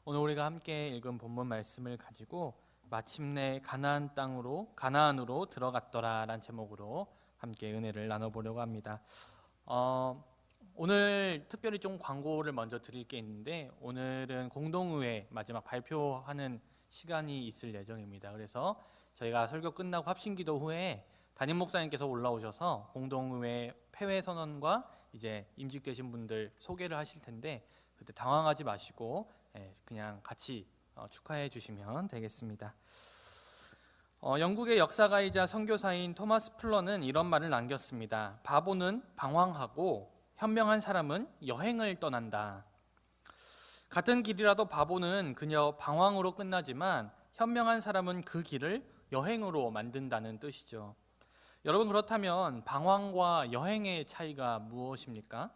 오늘 우리가 함께 읽은 본문 말씀을 가지고 마침내 가나안으로 들어갔더라라는 제목으로 함께 은혜를 나눠보려고 합니다. 오늘 특별히 좀 광고를 먼저 드릴 게 있는데, 오늘은 공동의회 마지막 발표하는 시간이 있을 예정입니다. 그래서 저희가 설교 끝나고 합심기도 후에 담임 목사님께서 올라오셔서 공동의회 폐회 선언과 이제 임직되신 분들 소개를 하실 텐데, 그때 당황하지 마시고 그냥 같이 축하해 주시면 되겠습니다. 영국의 역사가이자 선교사인 토마스 플러는 이런 말을 남겼습니다. 바보는 방황하고 현명한 사람은 여행을 떠난다. 같은 길이라도 바보는 그저 방황으로 끝나지만 현명한 사람은 그 길을 여행으로 만든다는 뜻이죠. 여러분, 그렇다면 방황과 여행의 차이가 무엇입니까?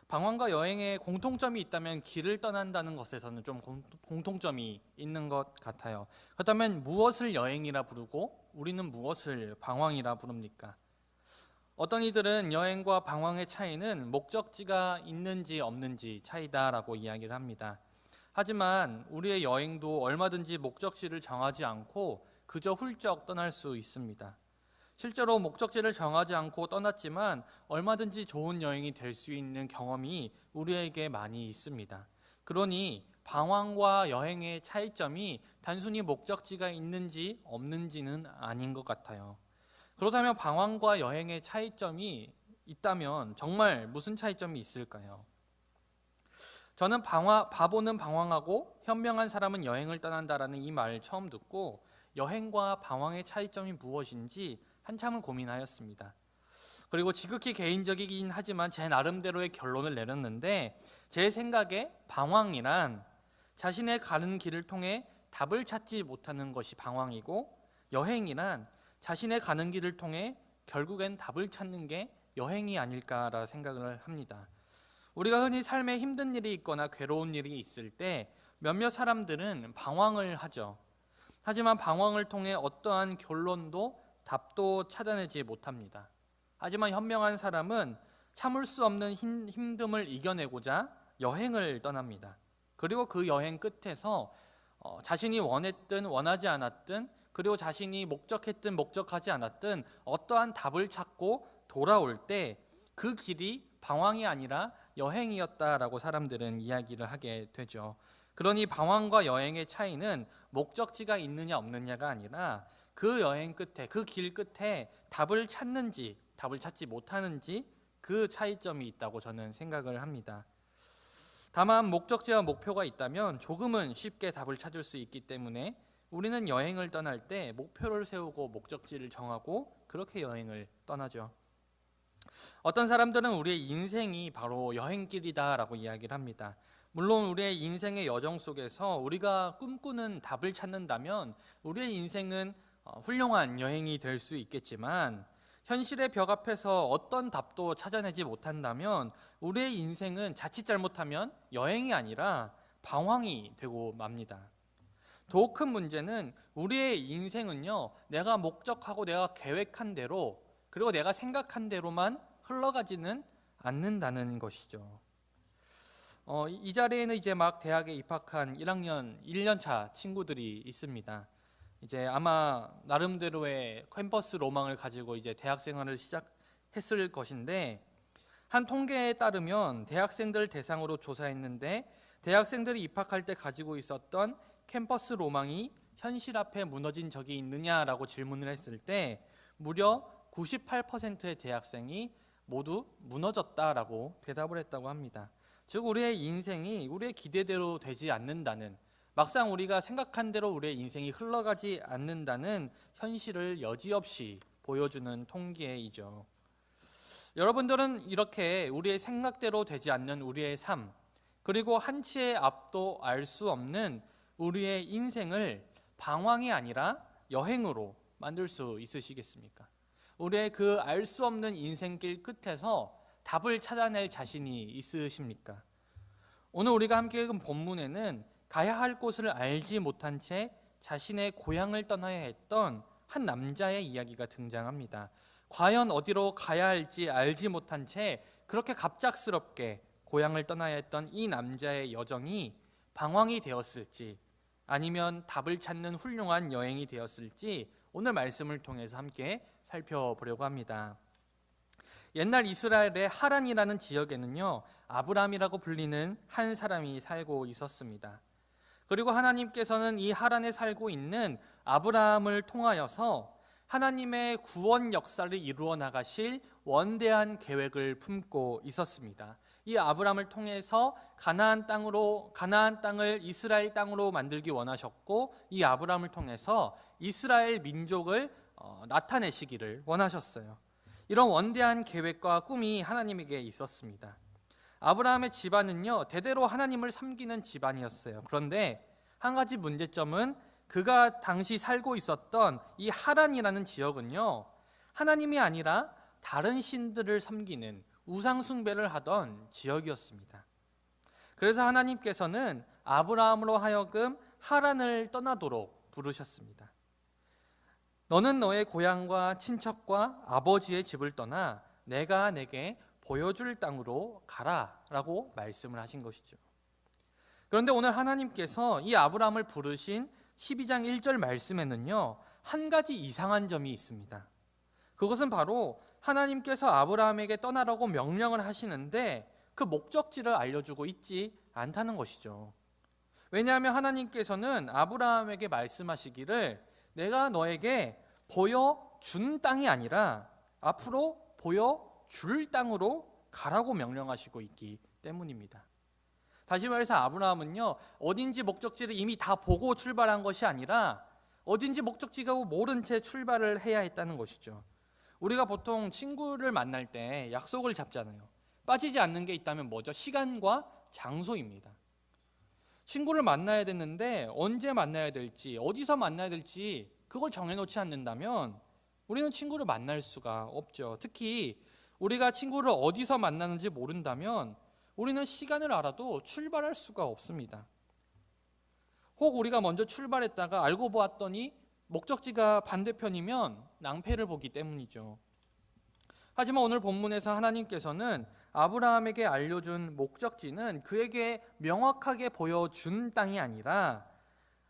방황과 여행에 공통점이 있다면 길을 떠난다는 것에서는 좀 공통점이 있는 것 같아요. 그렇다면 무엇을 여행이라 부르고 우리는 무엇을 방황이라 부릅니까? 어떤 이들은 여행과 방황의 차이는 목적지가 있는지 없는지 차이다라고 이야기를 합니다. 하지만 우리의 여행도 얼마든지 목적지를 정하지 않고 그저 훌쩍 떠날 수 있습니다. 실제로 목적지를 정하지 않고 떠났지만 얼마든지 좋은 여행이 될 수 있는 경험이 우리에게 많이 있습니다. 그러니 방황과 여행의 차이점이 단순히 목적지가 있는지 없는지는 아닌 것 같아요. 그렇다면 방황과 여행의 차이점이 있다면 정말 무슨 차이점이 있을까요? 저는 바보는 방황하고 현명한 사람은 여행을 떠난다라는 이 말을 처음 듣고 여행과 방황의 차이점이 무엇인지 한참을 고민하였습니다. 그리고 지극히 개인적이긴 하지만 제 나름대로의 결론을 내렸는데, 제 생각에 방황이란 자신의 가는 길을 통해 답을 찾지 못하는 것이 방황이고, 여행이란 자신의 가는 길을 통해 결국엔 답을 찾는 게 여행이 아닐까라 생각을 합니다. 우리가 흔히 삶에 힘든 일이 있거나 괴로운 일이 있을 때 몇몇 사람들은 방황을 하죠. 하지만 방황을 통해 어떠한 결론도 답도 찾아내지 못합니다. 하지만 현명한 사람은 참을 수 없는 힘듦을 이겨내고자 여행을 떠납니다. 그리고 그 여행 끝에서 자신이 원했든 원하지 않았든, 그리고 자신이 목적했든 목적하지 않았든 어떠한 답을 찾고 돌아올 때 그 길이 방황이 아니라 여행이었다라고 사람들은 이야기를 하게 되죠. 그러니 방황과 여행의 차이는 목적지가 있느냐 없느냐가 아니라 그 여행 끝에, 그 길 끝에 답을 찾는지 답을 찾지 못하는지, 그 차이점이 있다고 저는 생각을 합니다. 다만 목적지와 목표가 있다면 조금은 쉽게 답을 찾을 수 있기 때문에 우리는 여행을 떠날 때 목표를 세우고 목적지를 정하고 그렇게 여행을 떠나죠. 어떤 사람들은 우리의 인생이 바로 여행길이다라고 이야기를 합니다. 물론 우리의 인생의 여정 속에서 우리가 꿈꾸는 답을 찾는다면 우리의 인생은 훌륭한 여행이 될 수 있겠지만, 현실의 벽 앞에서 어떤 답도 찾아내지 못한다면 우리의 인생은 자칫 잘못하면 여행이 아니라 방황이 되고 맙니다. 더 큰 문제는 우리의 인생은요, 내가 목적하고 내가 계획한 대로, 그리고 내가 생각한 대로만 흘러가지는 않는다는 것이죠. 이 자리에는 이제 막 대학에 입학한 1년차 친구들이 있습니다. 이제 아마 나름대로의 캠퍼스 로망을 가지고 이제 대학 생활을 시작했을 것인데, 한 통계에 따르면 대학생들 대상으로 조사했는데 대학생들이 입학할 때 가지고 있었던 캠퍼스 로망이 현실 앞에 무너진 적이 있느냐라고 질문을 했을 때 무려 98%의 대학생이 모두 무너졌다라고 대답을 했다고 합니다. 즉 우리의 인생이 우리의 기대대로 되지 않는다는, 막상 우리가 생각한 대로 우리의 인생이 흘러가지 않는다는 현실을 여지없이 보여주는 통계이죠. 여러분들은 이렇게 우리의 생각대로 되지 않는 우리의 삶, 그리고 한치의 앞도 알 수 없는 우리의 인생을 방황이 아니라 여행으로 만들 수 있으시겠습니까? 우리의 그 알 수 없는 인생길 끝에서 답을 찾아낼 자신이 있으십니까? 오늘 우리가 함께 읽은 본문에는 가야 할 곳을 알지 못한 채 자신의 고향을 떠나야 했던 한 남자의 이야기가 등장합니다. 과연 어디로 가야 할지 알지 못한 채 그렇게 갑작스럽게 고향을 떠나야 했던 이 남자의 여정이 방황이 되었을지 아니면 답을 찾는 훌륭한 여행이 되었을지 오늘 말씀을 통해서 함께 살펴보려고 합니다. 옛날 이스라엘의 하란이라는 지역에는요, 아브람이라고 불리는 한 사람이 살고 있었습니다. 그리고 하나님께서는 이 하란에 살고 있는 아브라함을 통하여서 하나님의 구원 역사를 이루어 나가실 원대한 계획을 품고 있었습니다. 이 아브라함을 통해서 가나안 땅을 이스라엘 땅으로 만들기 원하셨고, 이 아브라함을 통해서 이스라엘 민족을 나타내시기를 원하셨어요. 이런 원대한 계획과 꿈이 하나님에게 있었습니다. 아브라함의 집안은요, 대대로 하나님을 섬기는 집안이었어요. 그런데 한 가지 문제점은 그가 당시 살고 있었던 이 하란이라는 지역은요, 하나님이 아니라 다른 신들을 섬기는 우상 숭배를 하던 지역이었습니다. 그래서 하나님께서는 아브라함으로 하여금 하란을 떠나도록 부르셨습니다. 너는 너의 고향과 친척과 아버지의 집을 떠나 내가 내게 보여줄 땅으로 가라 라고 말씀을 하신 것이죠. 그런데 오늘 하나님께서 이 아브라함을 부르신 12장 1절 말씀에는요, 한 가지 이상한 점이 있습니다. 그것은 바로 하나님께서 아브라함에게 떠나라고 명령을 하시는데 그 목적지를 알려주고 있지 않다는 것이죠. 왜냐하면 하나님께서는 아브라함에게 말씀하시기를 내가 너에게 보여준 땅이 아니라 앞으로 보여줄 땅으로 가라고 명령하시고 있기 때문입니다. 다시 말해서 아브라함은요, 어딘지 목적지를 이미 다 보고 출발한 것이 아니라 어딘지 목적지가 모른 채 출발을 해야 했다는 것이죠. 우리가 보통 친구를 만날 때 약속을 잡잖아요. 빠지지 않는 게 있다면 뭐죠? 시간과 장소입니다. 친구를 만나야 되는데 언제 만나야 될지, 어디서 만나야 될지 그걸 정해놓지 않는다면 우리는 친구를 만날 수가 없죠. 특히 우리가 친구를 어디서 만나는지 모른다면 우리는 시간을 알아도 출발할 수가 없습니다. 혹 우리가 먼저 출발했다가 알고 보았더니 목적지가 반대편이면 낭패를 보기 때문이죠. 하지만 오늘 본문에서 하나님께서는 아브라함에게 알려준 목적지는 그에게 명확하게 보여준 땅이 아니라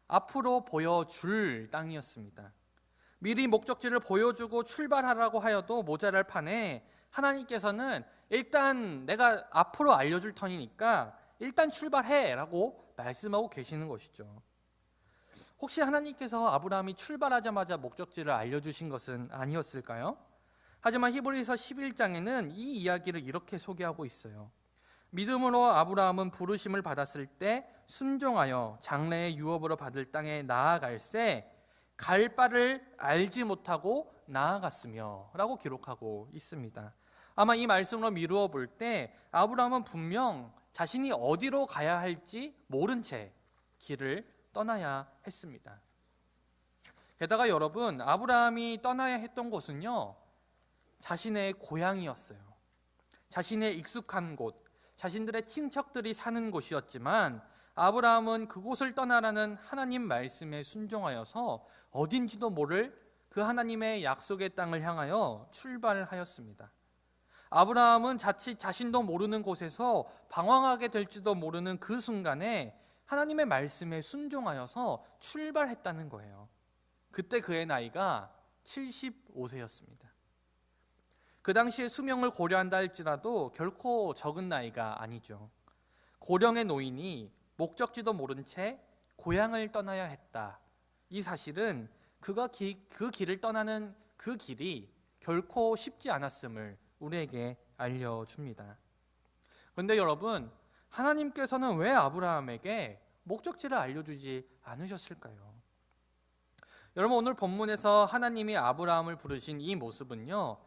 앞으로 보여줄 땅이었습니다. 미리 목적지를 보여주고 출발하라고 하여도 모자랄 판에 하나님께서는 일단 내가 앞으로 알려줄 터니까 일단 출발해 라고 말씀하고 계시는 것이죠. 혹시 하나님께서 아브라함이 출발하자마자 목적지를 알려주신 것은 아니었을까요? 하지만 히브리서 11장에는 이 이야기를 이렇게 소개하고 있어요. 믿음으로 아브라함은 부르심을 받았을 때 순종하여 장래의 유업으로 받을 땅에 나아갈새 갈 바를 알지 못하고 나아갔으며 라고 기록하고 있습니다. 아마 이 말씀으로 미루어 볼 때 아브라함은 분명 자신이 어디로 가야 할지 모른 채 길을 떠나야 했습니다. 게다가 여러분, 아브라함이 떠나야 했던 곳은요, 자신의 고향이었어요. 자신의 익숙한 곳, 자신들의 친척들이 사는 곳이었지만 아브라함은 그곳을 떠나라는 하나님 말씀에 순종하여서 어딘지도 모를 그 하나님의 약속의 땅을 향하여 출발하였습니다. 아브라함은 자칫 자신도 모르는 곳에서 방황하게 될지도 모르는 그 순간에 하나님의 말씀에 순종하여서 출발했다는 거예요. 그때 그의 나이가 75세였습니다. 그 당시에 수명을 고려한다 할지라도 결코 적은 나이가 아니죠. 고령의 노인이 목적지도 모른 채 고향을 떠나야 했다. 이 사실은 그가 그 길을 떠나는 그 길이 결코 쉽지 않았음을 우리에게 알려줍니다. 그런데 여러분, 하나님께서는 왜 아브라함에게 목적지를 알려주지 않으셨을까요? 여러분, 오늘 본문에서 하나님이 아브라함을 부르신 이 모습은요,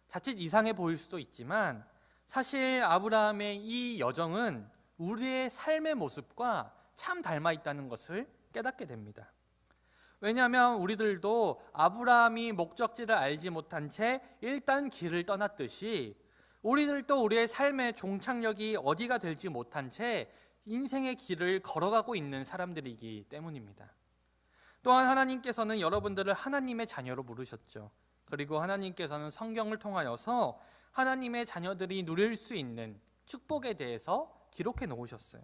자칫 이상해 보일 수도 있지만 사실 아브라함의 이 여정은 우리의 삶의 모습과 참 닮아 있다는 것을 깨닫게 됩니다. 왜냐하면 우리들도 아브라함이 목적지를 알지 못한 채 일단 길을 떠났듯이 우리들도 우리의 삶의 종착역이 어디가 될지 못한 채 인생의 길을 걸어가고 있는 사람들이기 때문입니다. 또한 하나님께서는 여러분들을 하나님의 자녀로 부르셨죠. 그리고 하나님께서는 성경을 통하여서 하나님의 자녀들이 누릴 수 있는 축복에 대해서 기록해 놓으셨어요.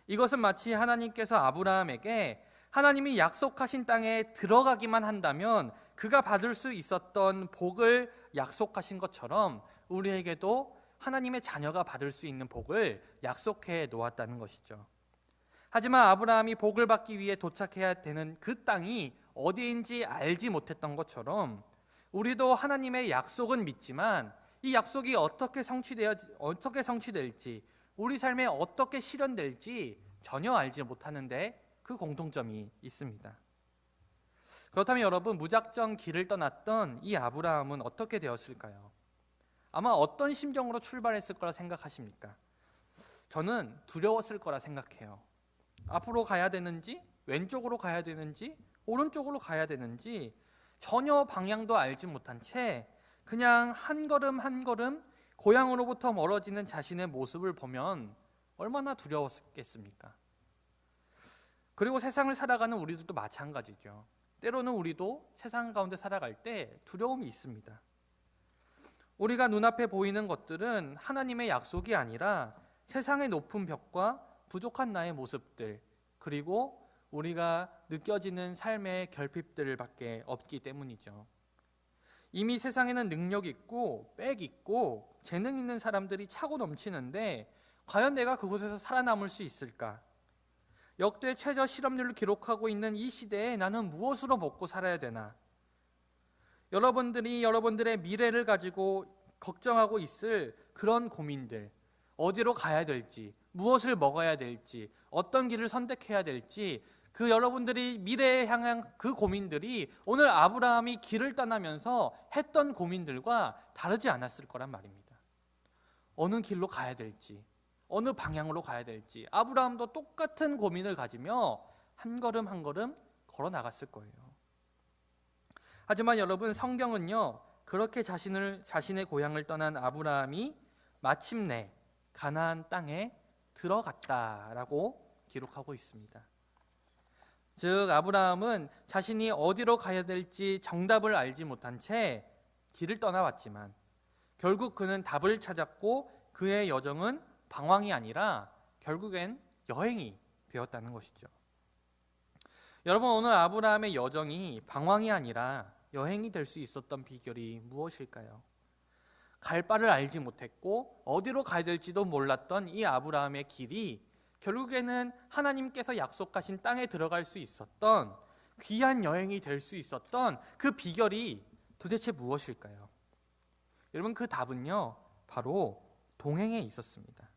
이것은 마치 하나님께서 아브라함에게 하나님이 약속하신 땅에 들어가기만 한다면 그가 받을 수 있었던 복을 약속하신 것처럼 우리에게도 하나님의 자녀가 받을 수 있는 복을 약속해 놓았다는 것이죠. 하지만 아브라함이 복을 받기 위해 도착해야 되는 그 땅이 어디인지 알지 못했던 것처럼 우리도 하나님의 약속은 믿지만 이 약속이 어떻게 성취될지, 우리 삶에 어떻게 실현될지 전혀 알지 못하는데 그 공통점이 있습니다. 그렇다면 여러분, 무작정 길을 떠났던 이 아브라함은 어떻게 되었을까요? 아마 어떤 심정으로 출발했을 거라 생각하십니까? 저는 두려웠을 거라 생각해요. 앞으로 가야 되는지, 왼쪽으로 가야 되는지, 오른쪽으로 가야 되는지 전혀 방향도 알지 못한 채 그냥 한 걸음 한 걸음 고향으로부터 멀어지는 자신의 모습을 보면 얼마나 두려웠겠습니까? 그리고 세상을 살아가는 우리들도 마찬가지죠. 때로는 우리도 세상 가운데 살아갈 때 두려움이 있습니다. 우리가 눈앞에 보이는 것들은 하나님의 약속이 아니라 세상의 높은 벽과 부족한 나의 모습들, 그리고 우리가 느껴지는 삶의 결핍들밖에 없기 때문이죠. 이미 세상에는 능력 있고 빽 있고 재능 있는 사람들이 차고 넘치는데 과연 내가 그곳에서 살아남을 수 있을까? 역대 최저 실업률을 기록하고 있는 이 시대에 나는 무엇으로 먹고 살아야 되나? 여러분들이 여러분들의 미래를 가지고 걱정하고 있을 그런 고민들, 어디로 가야 될지, 무엇을 먹어야 될지, 어떤 길을 선택해야 될지, 그 여러분들이 미래에 향한 그 고민들이 오늘 아브라함이 길을 떠나면서 했던 고민들과 다르지 않았을 거란 말입니다. 어느 길로 가야 될지, 어느 방향으로 가야 될지 아브라함도 똑같은 고민을 가지며 한 걸음 한 걸음 걸어 나갔을 거예요. 하지만 여러분, 성경은요, 그렇게 자신의 고향을 떠난 아브라함이 마침내 가나안 땅에 들어갔다라고 기록하고 있습니다. 즉 아브라함은 자신이 어디로 가야 될지 정답을 알지 못한 채 길을 떠나왔지만 결국 그는 답을 찾았고 그의 여정은 방황이 아니라 결국엔 여행이 되었다는 것이죠. 여러분, 오늘 아브라함의 여정이 방황이 아니라 여행이 될 수 있었던 비결이 무엇일까요? 갈 바를 알지 못했고 어디로 가야 될지도 몰랐던 이 아브라함의 길이 결국에는 하나님께서 약속하신 땅에 들어갈 수 있었던 귀한 여행이 될 수 있었던 그 비결이 도대체 무엇일까요? 여러분, 그 답은요, 바로 동행에 있었습니다.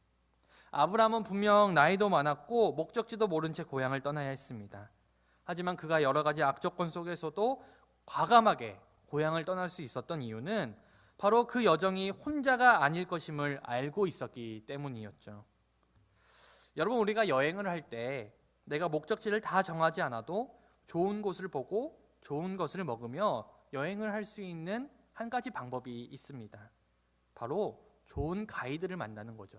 아브라함은 분명 나이도 많았고 목적지도 모른 채 고향을 떠나야 했습니다. 하지만 그가 여러 가지 악조건 속에서도 과감하게 고향을 떠날 수 있었던 이유는 바로 그 여정이 혼자가 아닐 것임을 알고 있었기 때문이었죠. 여러분, 우리가 여행을 할 때 내가 목적지를 다 정하지 않아도 좋은 곳을 보고 좋은 것을 먹으며 여행을 할 수 있는 한 가지 방법이 있습니다. 바로 좋은 가이드를 만나는 거죠.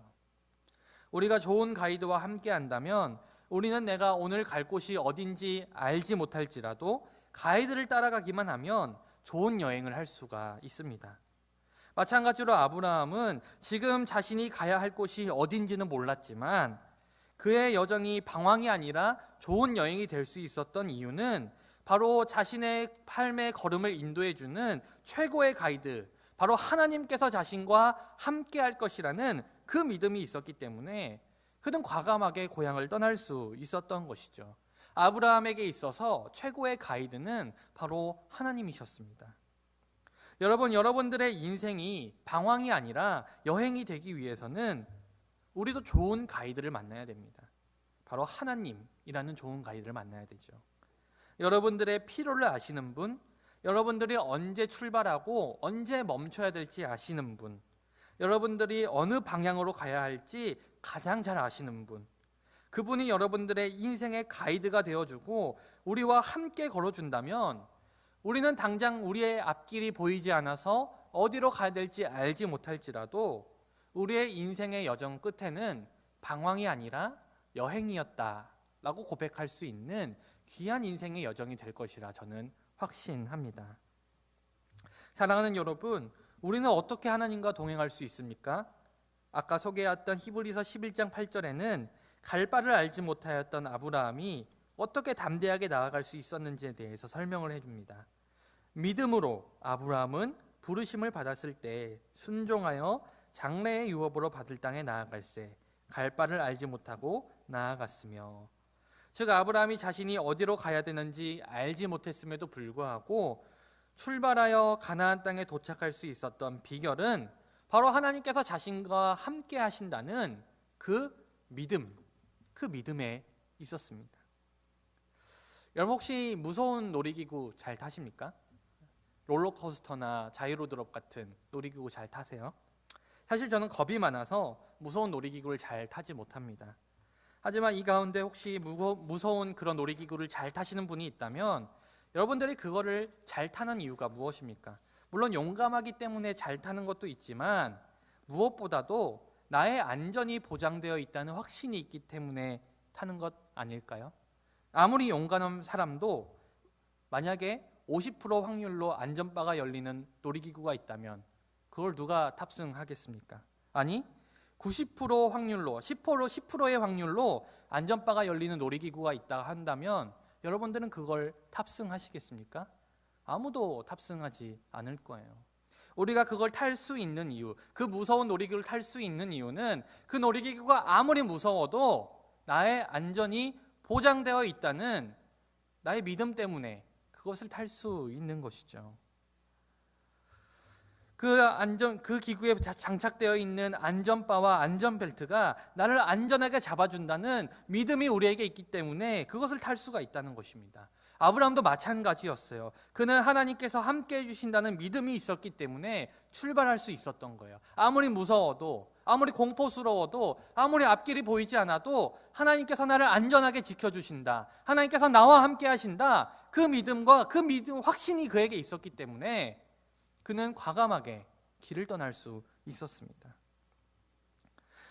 우리가 좋은 가이드와 함께 한다면 우리는 내가 오늘 갈 곳이 어딘지 알지 못할지라도 가이드를 따라가기만 하면 좋은 여행을 할 수가 있습니다. 마찬가지로 아브라함은 지금 자신이 가야 할 곳이 어딘지는 몰랐지만 그의 여정이 방황이 아니라 좋은 여행이 될 수 있었던 이유는 바로 자신의 삶의 걸음을 인도해주는 최고의 가이드, 바로 하나님께서 자신과 함께 할 것이라는 그 믿음이 있었기 때문에 그는 과감하게 고향을 떠날 수 있었던 것이죠. 아브라함에게 있어서 최고의 가이드는 바로 하나님이셨습니다. 여러분, 여러분들의 인생이 방황이 아니라 여행이 되기 위해서는 우리도 좋은 가이드를 만나야 됩니다. 바로 하나님이라는 좋은 가이드를 만나야 되죠. 여러분들의 필요를 아시는 분, 여러분들이 언제 출발하고 언제 멈춰야 될지 아시는 분, 여러분들이 어느 방향으로 가야 할지 가장 잘 아시는 분, 그분이 여러분들의 인생의 가이드가 되어주고 우리와 함께 걸어준다면 우리는 당장 우리의 앞길이 보이지 않아서 어디로 가야 될지 알지 못할지라도 우리의 인생의 여정 끝에는 방황이 아니라 여행이었다라고 고백할 수 있는 귀한 인생의 여정이 될 것이라 저는 확신합니다. 사랑하는 여러분, 우리는 어떻게 하나님과 동행할 수 있습니까? 아까 소개했던 히브리서 11장 8절에는 갈 바를 알지 못하였던 아브라함이 어떻게 담대하게 나아갈 수 있었는지에 대해서 설명을 해줍니다. 믿음으로 아브라함은 부르심을 받았을 때 순종하여 장래의 유업으로 받을 땅에 나아갈새 갈 바를 알지 못하고 나아갔으며, 즉 아브라함이 자신이 어디로 가야 되는지 알지 못했음에도 불구하고 출발하여 가나안 땅에 도착할 수 있었던 비결은 바로 하나님께서 자신과 함께 하신다는 그 믿음에 있었습니다. 여러분 혹시 무서운 놀이기구 잘 타십니까? 롤러코스터나 자이로드롭 같은 놀이기구 잘 타세요? 사실 저는 겁이 많아서 무서운 놀이기구를 잘 타지 못합니다. 하지만 이 가운데 혹시 무서운 그런 놀이기구를 잘 타시는 분이 있다면 여러분들이 그거를 잘 타는 이유가 무엇입니까? 물론 용감하기 때문에 잘 타는 것도 있지만 무엇보다도 나의 안전이 보장되어 있다는 확신이 있기 때문에 타는 것 아닐까요? 아무리 용감한 사람도 만약에 50% 확률로 안전바가 열리는 놀이기구가 있다면 그걸 누가 탑승하겠습니까? 아니 90% 확률로 10%의 확률로 안전바가 열리는 놀이기구가 있다 한다면 여러분들은 그걸 탑승하시겠습니까? 아무도 탑승하지 않을 거예요. 우리가 그걸 탈 수 있는 이유, 그 무서운 놀이기구를 탈 수 있는 이유는 그 놀이기구가 아무리 무서워도 나의 안전이 보장되어 있다는 나의 믿음 때문에 그것을 탈 수 있는 것이죠. 그 기구에 장착되어 있는 안전바와 안전벨트가 나를 안전하게 잡아준다는 믿음이 우리에게 있기 때문에 그것을 탈 수가 있다는 것입니다. 아브라함도 마찬가지였어요. 그는 하나님께서 함께 해주신다는 믿음이 있었기 때문에 출발할 수 있었던 거예요. 아무리 무서워도, 아무리 공포스러워도, 아무리 앞길이 보이지 않아도 하나님께서 나를 안전하게 지켜주신다, 하나님께서 나와 함께 하신다, 그 믿음과 그 믿음 확신이 그에게 있었기 때문에 그는 과감하게 길을 떠날 수 있었습니다.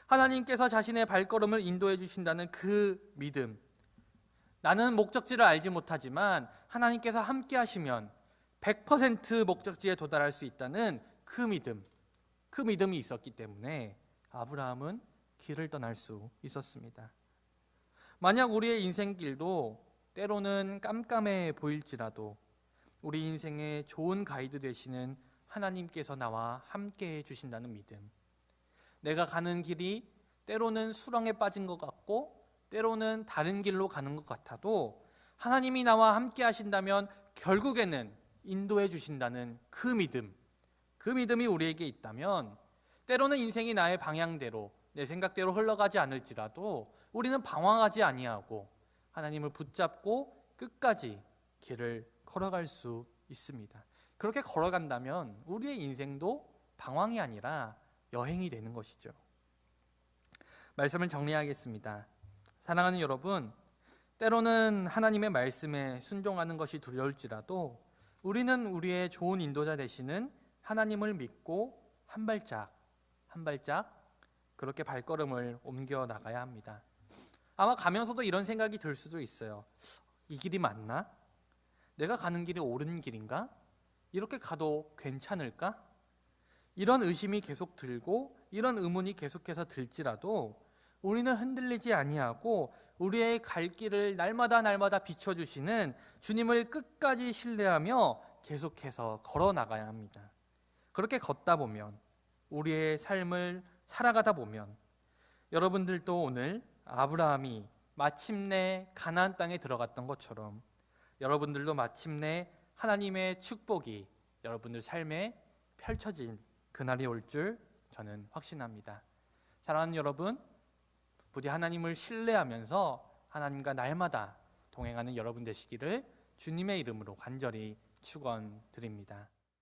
하나님께서 자신의 발걸음을 인도해 주신다는 그 믿음, 나는 목적지를 알지 못하지만 하나님께서 함께 하시면 100% 목적지에 도달할 수 있다는 그 믿음이 있었기 때문에 아브라함은 길을 떠날 수 있었습니다. 만약 우리의 인생길도 때로는 깜깜해 보일지라도 우리 인생의 좋은 가이드 되시는 하나님께서 나와 함께 해주신다는 믿음, 내가 가는 길이 때로는 수렁에 빠진 것 같고 때로는 다른 길로 가는 것 같아도 하나님이 나와 함께 하신다면 결국에는 인도해 주신다는 그 믿음이 우리에게 있다면 때로는 인생이 나의 방향대로 내 생각대로 흘러가지 않을지라도 우리는 방황하지 아니하고 하나님을 붙잡고 끝까지 길을 걸어갈 수 있습니다. 그렇게 걸어간다면 우리의 인생도 방황이 아니라 여행이 되는 것이죠. 말씀을 정리하겠습니다. 사랑하는 여러분, 때로는 하나님의 말씀에 순종하는 것이 두려울지라도 우리는 우리의 좋은 인도자 되시는 하나님을 믿고 한 발짝 그렇게 발걸음을 옮겨 나가야 합니다. 아마 가면서도 이런 생각이 들 수도 있어요. 이 길이 맞나? 내가 가는 길이 옳은 길인가? 이렇게 가도 괜찮을까? 이런 의심이 계속 들고 이런 의문이 계속해서 들지라도 우리는 흔들리지 아니하고 우리의 갈 길을 날마다 비춰주시는 주님을 끝까지 신뢰하며 계속해서 걸어 나가야 합니다. 그렇게 걷다 보면, 우리의 삶을 살아가다 보면 여러분들도 오늘 아브라함이 마침내 가나안 땅에 들어갔던 것처럼 여러분들도 마침내 하나님의 축복이 여러분들 삶에 펼쳐진 그날이 올 줄 저는 확신합니다. 사랑하는 여러분, 부디 하나님을 신뢰하면서 하나님과 날마다 동행하는 여러분 되시기를 주님의 이름으로 간절히 축원드립니다.